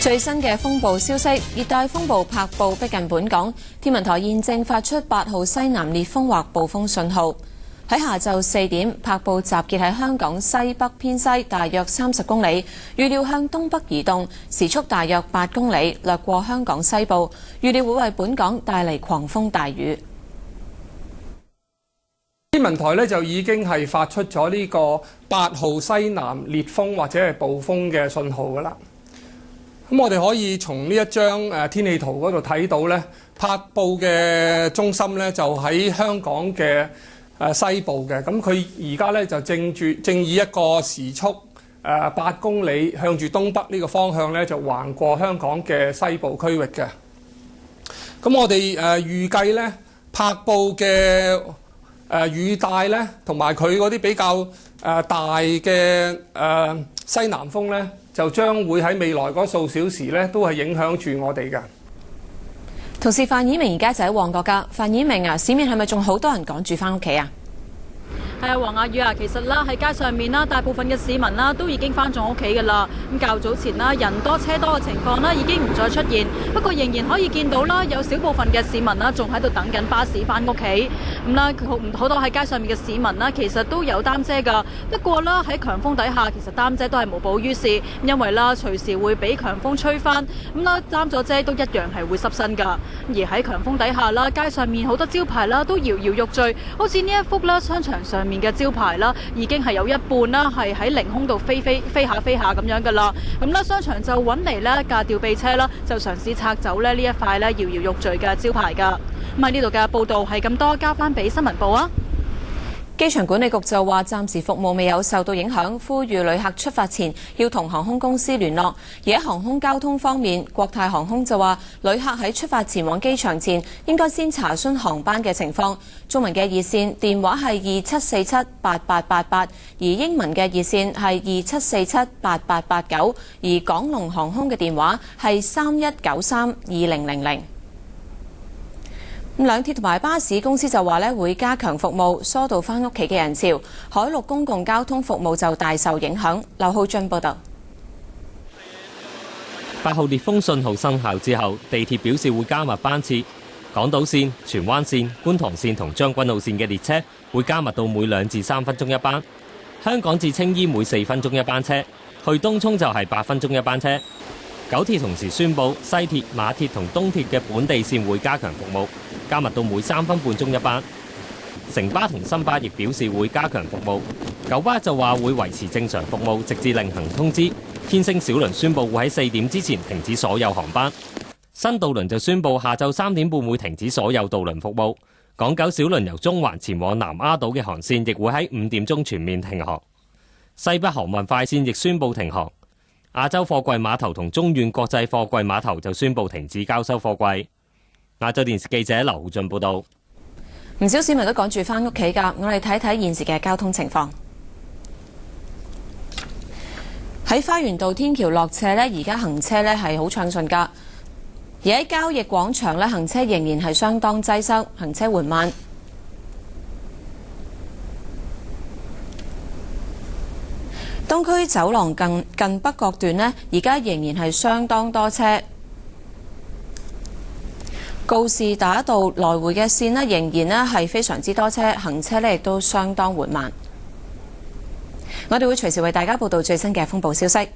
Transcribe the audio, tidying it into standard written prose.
最新嘅風暴消息，熱帶風暴柏布逼近本港，天文台現正發出8號西南烈風或暴風信號。喺下晝4點，柏布集結喺香港西北偏西大約30公里，預料向東北移動，時速大約8公里，掠過香港西部，預料會為本港帶嚟狂風大雨。天文台就已經係發出咗呢個8號西南烈風或者係暴風嘅信號㗎啦。咁我哋可以從呢一張天氣圖嗰度睇到咧，柏布嘅中心咧就喺香港嘅西部嘅。咁佢而家咧就正以一個時速8公里向住東北呢個方向咧就橫過香港嘅西部區域嘅。咁我哋預計咧柏布嘅雨帶咧同埋佢嗰啲比較大嘅西南風咧，就將會喺未來嗰數小時咧，都係影響住我哋嘅。同事范綺明而家就喺旺角㗎。范綺明啊，市面係咪仲好多人趕住返屋企啊？係啊，黃雅宇啊，其實啦喺街上面啦，大部分嘅市民啦都已經返咗屋企㗎啦。咁較早前啦，人多車多嘅情況啦已經唔再出現，不過仍然可以見到啦，有少部分嘅市民啦仲喺度等緊巴士返屋企。咁啦，好多喺街上面嘅市民啦，其實都有擔遮㗎。不過啦喺強風底下，其實擔遮都係無補於事，因為啦隨時會俾強風吹翻。咁啦擔咗遮都一樣係會濕身㗎。而喺強風底下啦，街上面好多招牌啦都搖搖欲墜，好似呢一幅啦商場上面嘅招牌啦，已經係有一半啦，係喺凌空度飛下咁樣噶啦。咁啦，商場就揾嚟呢架吊臂車啦，就嘗試拆走呢一塊咧搖搖欲墜嘅招牌噶。咁喺呢度嘅報道係咁多，交翻俾新聞部啊。機場管理局就話暫時服務未有受到影響，呼籲旅客出發前要同航空公司聯絡。而喺航空交通方面，國泰航空就話旅客喺出發前往機場前應該先查詢航班嘅情況。中文嘅熱線電話係27478888，而英文嘅熱線係27478889，而港龍航空嘅電話係31932000。兩鐵同埋巴士公司就話咧會加強服務，疏導翻屋企嘅人潮。海陸公共交通服務就大受影響。劉浩俊報導。8號烈風信號生效之後，地鐵表示會加密班次，港島線、荃灣線、觀塘線同將軍澳線嘅列車會加密到每2至3分鐘一班。香港至青衣每4分鐘一班車，去東涌就係8分鐘一班車。九鐵同時宣布，西鐵、馬鐵同東鐵嘅本地線會加強服務，加密到每3分半鐘一班。城巴同新巴亦表示會加強服務。九巴就話會維持正常服務，直至另行通知。天星小輪宣布會喺4點之前停止所有航班。新渡輪就宣布下晝3點半會停止所有渡輪服務。港九小輪由中環前往南丫島嘅航線亦會喺5點鐘全面停航。西北航運快線亦宣布停航。亞洲貨櫃碼頭同中遠國際貨櫃碼頭就宣布停止交收貨櫃。亞洲電視記者劉浩俊報道。唔少市民都趕住返屋企㗎，我哋睇睇現時嘅交通情況。喺花園道天橋落斜呢，而家行車呢係好暢順㗎。而喺交易廣場呢，行車仍然係相當擠塞，行車緩慢。東區走廊近北角段呢，而家仍然係相當多車。告士打道來回嘅線呢，仍然呢係非常之多車，行車呢亦都相當緩慢。我哋會隨時為大家報道最新嘅風暴消息。